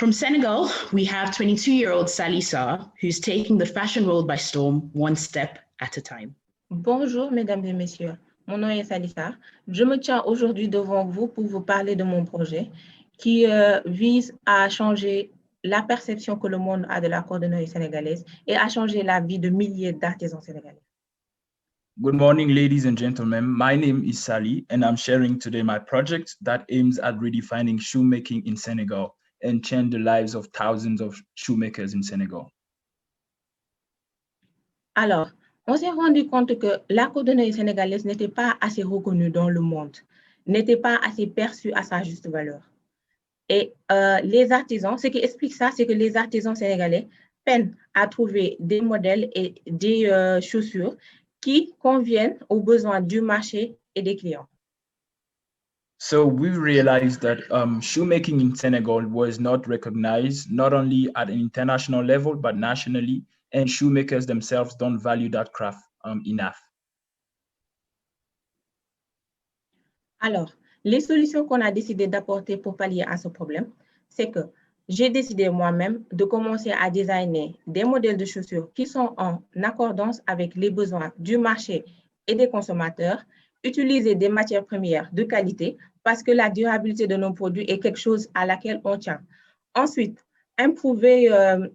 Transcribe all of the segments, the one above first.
From Senegal, we have 22-year-old Sally Sarr, who's taking the fashion world by storm, one step at a time. Bonjour, mesdames et messieurs. Mon nom est Sally Sarr. Je me tiens aujourd'hui devant vous pour vous parler de mon projet qui vise à changer la perception que le monde a de la cordonnerie sénégalaise et à changer la vie de milliers d'artisans sénégalais. Good morning, ladies and gentlemen. My name is Sally, and I'm sharing today my project that aims at redefining shoemaking in Senegal and change the lives of thousands of shoemakers in Senegal. Alors, on s'est rendu compte que la cordonnerie sénégalaise n'était pas assez reconnue dans le monde, n'était pas assez perçue à sa juste valeur. Et les artisans, ce qui explique ça, c'est que les artisans sénégalais peinent à trouver des modèles et des chaussures qui conviennent aux besoins du marché et des clients. So we realized that shoemaking in Senegal was not recognized, not only at an international level, but nationally, and shoemakers themselves don't value that craft enough. Alors, les solutions qu'on a décidé d'apporter pour pallier à ce problème, c'est que j'ai décidé moi-même de commencer à designer des modèles de chaussures qui sont en accordance avec les besoins du marché et des consommateurs, utiliser des matières premières de qualité parce que la durabilité de nos produits est quelque chose à laquelle on tient. Ensuite, améliorer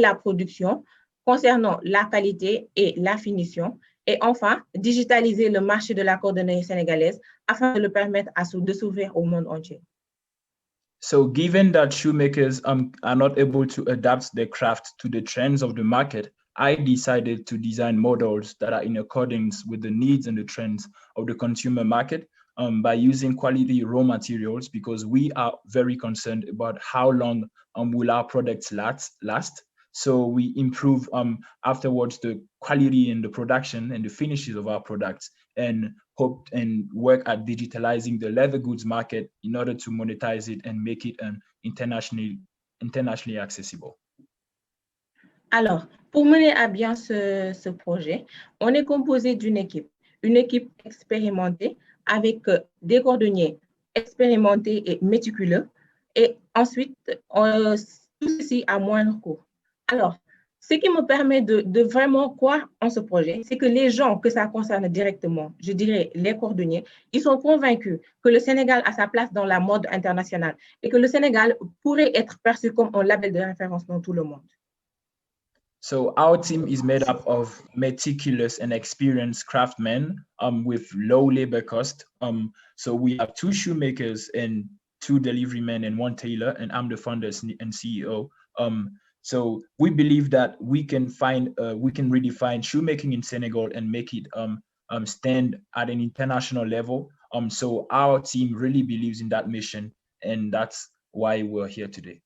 la production concernant la qualité et la finition. Et enfin, digitaliser le marché de la cordonnerie sénégalaise afin de le permettre de s'ouvrir au monde entier. So given that shoemakers are not able to adapt their craft to the trends of the market, I decided to design models that are in accordance with the needs and the trends of the consumer market by using quality raw materials, because we are very concerned about how long will our products last. So we improve afterwards the quality and the production and the finishes of our products, and hope and work at digitalizing the leather goods market in order to monetize it and make it internationally accessible. Alors, pour mener à bien ce projet, on est composé d'une équipe expérimentée avec des cordonniers expérimentés et méticuleux, et ensuite, tout ceci à moindre coût. Alors, ce qui me permet de vraiment croire en ce projet, c'est que les gens que ça concerne directement, je dirais les cordonniers, ils sont convaincus que le Sénégal a sa place dans la mode internationale et que le Sénégal pourrait être perçu comme un label de référence dans tout le monde. So our team is made up of meticulous and experienced craftsmen with low labor cost. So we have 2 shoemakers and 2 delivery men and 1 tailor, and I'm the founder and CEO. So we believe that we can redefine shoemaking in Senegal and make it stand at an international level. So our team really believes in that mission, and that's why we're here today.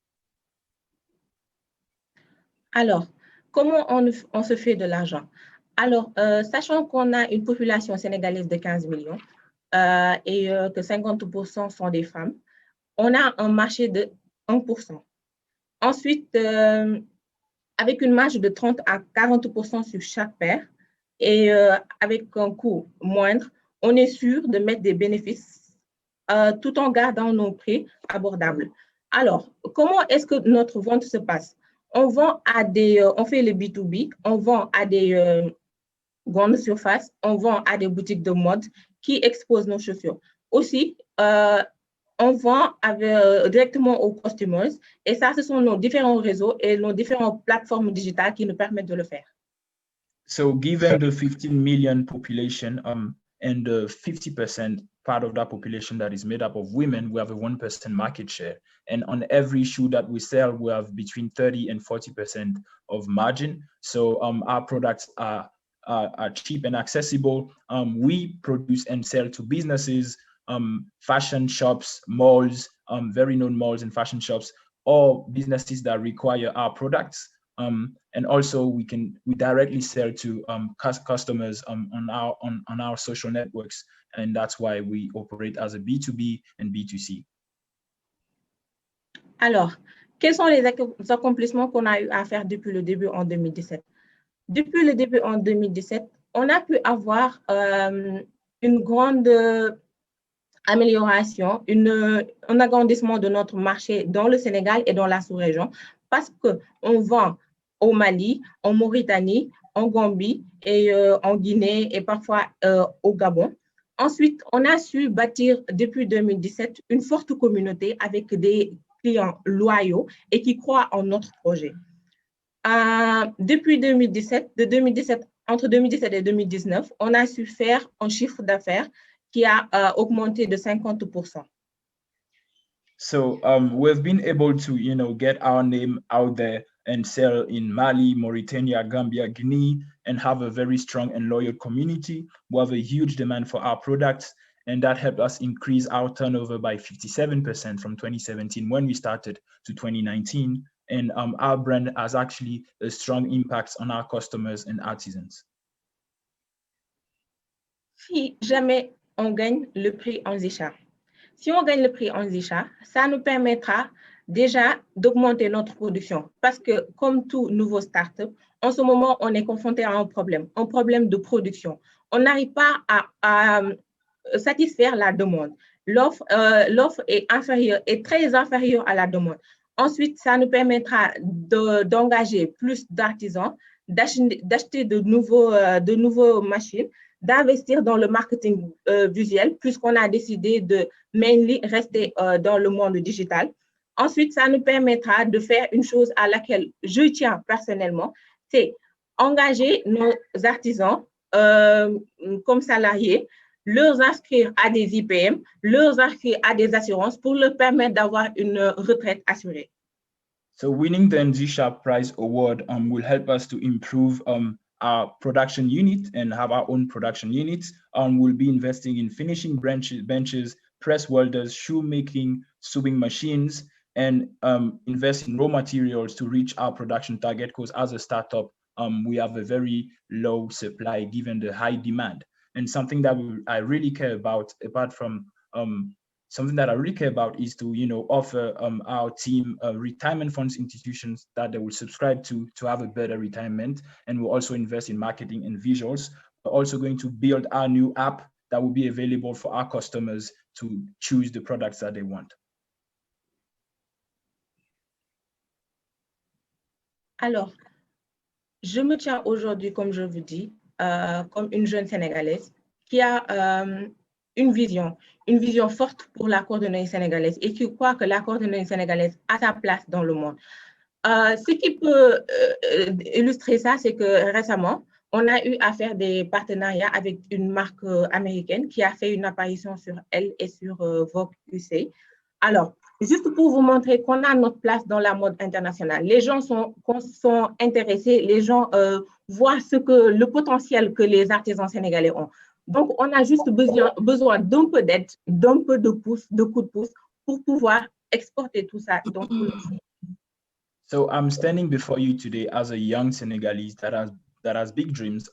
Alors, comment on se fait de l'argent? Alors, sachant qu'on a une population sénégalaise de 15 millions et que 50% sont des femmes, on a un marché de 1%. Ensuite, avec une marge de 30 à 40% sur chaque paire et avec un coût moindre, on est sûr de mettre des bénéfices tout en gardant nos prix abordables. Alors, comment est-ce que notre vente se passe? On fait le B2B, on vend à des grandes surfaces, on vend à des boutiques de mode qui exposent nos chaussures. Aussi, on vend directement aux customers, et ça, ce sont nos différents réseaux et nos différentes plateformes digitales qui nous permettent de le faire. So given the 15 million population and the 50% part of that population that is made up of women, we have a 1% market share. And on every shoe that we sell, we have between 30 and 40% of margin. So our products are cheap and accessible. We produce and sell to businesses, fashion shops, malls, very known malls and fashion shops, or businesses that require our products. And also we directly sell to customers on our social networks, and that's why we operate as a B2B and B2C. Alors, quels sont les accomplissements qu'on a eu à faire depuis le début en 2017? Depuis le début en 2017, on a pu avoir une grande amélioration, un agrandissement de notre marché dans le Sénégal et dans la sous-région parce qu'on vend au Mali, en Mauritanie, en Gambie et en Guinée et parfois au Gabon. Ensuite, on a su bâtir depuis 2017 une forte communauté avec des clients loyaux et qui croient en notre projet. Depuis 2017, entre 2017 et 2019, on a su faire un chiffre d'affaires qui a augmenté de 50%. So we've been able to, get our name out there and sell in Mali, Mauritania, Gambia, Guinea, and have a very strong and loyal community. We have a huge demand for our products, and that helped us increase our turnover by 57% from 2017 when we started to 2019. And our brand has actually a strong impact on our customers and artisans. Si jamais on gagne le prix Anzisha, si on gagne le prix Anzisha, ça nous permettra déjà d'augmenter notre production parce que comme tout nouveau start-up, en ce moment, on est confronté à un problème de production. On n'arrive pas à satisfaire la demande. L'offre est très inférieure à la demande. Ensuite, ça nous permettra d'engager plus d'artisans, d'acheter de nouveaux machines, d'investir dans le marketing visuel, puisqu'on a décidé de mainly rester dans le monde digital. Ensuite, ça nous permettra de faire une chose à laquelle je tiens personnellement, c'est engager nos artisans comme salariés, leur inscrire à des IPM, leur inscrire à des assurances pour leur permettre d'avoir une retraite assurée. So winning the Anzisha Prize Award will help us to improve our production unit and have our own production units. We'll be investing in finishing benches, press welders, shoemaking, sewing machines, and invest in raw materials to reach our production target because as a startup, we have a very low supply given the high demand. And something that I really care about, apart from something that I really care about, is to offer our team retirement funds institutions that they will subscribe to have a better retirement. And we'll also invest in marketing and visuals. We're also going to build our new app that will be available for our customers to choose the products that they want. Alors, je me tiens aujourd'hui, comme je vous dis, comme une jeune Sénégalaise qui a une vision forte pour la coordonnée sénégalaise et qui croit que la coordonnée sénégalaise a sa place dans le monde. Ce qui peut illustrer ça, c'est que récemment, on a eu à faire des partenariats avec une marque américaine qui a fait une apparition sur Elle et sur Vogue USA. Alors, juste pour vous montrer qu'on a notre place dans la mode internationale, les gens sont intéressés, les gens voient le potentiel que les artisans sénégalais ont. Donc, on a juste besoin d'un peu d'aide, d'un peu de coups de pouce pour pouvoir exporter tout ça dans tout le monde. So I'm standing before you today as a young Senegalese that has big dreams.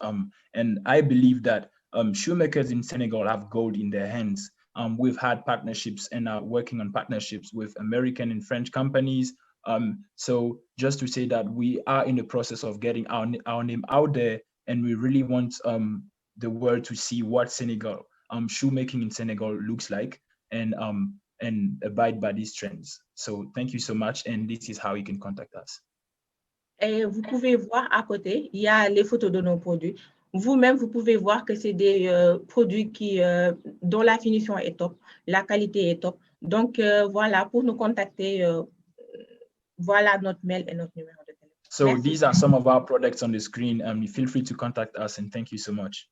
And I believe that shoemakers in Senegal have gold in their hands. We've had partnerships and are working on partnerships with American and French companies. So just to say that we are in the process of getting our name out there, and we really want the world to see what Senegal, shoemaking in Senegal looks like, and abide by these trends. So thank you so much, and this is how you can contact us. Et vous pouvez voir à côté, il y a les photos de nos produits. Vous-même, vous pouvez voir que c'est des produits dont la finition est top, la qualité est top. Donc, voilà, pour nous contacter, voilà notre mail et notre numéro de téléphone. So These are some of our products on the screen. Feel free to contact us, and thank you so much.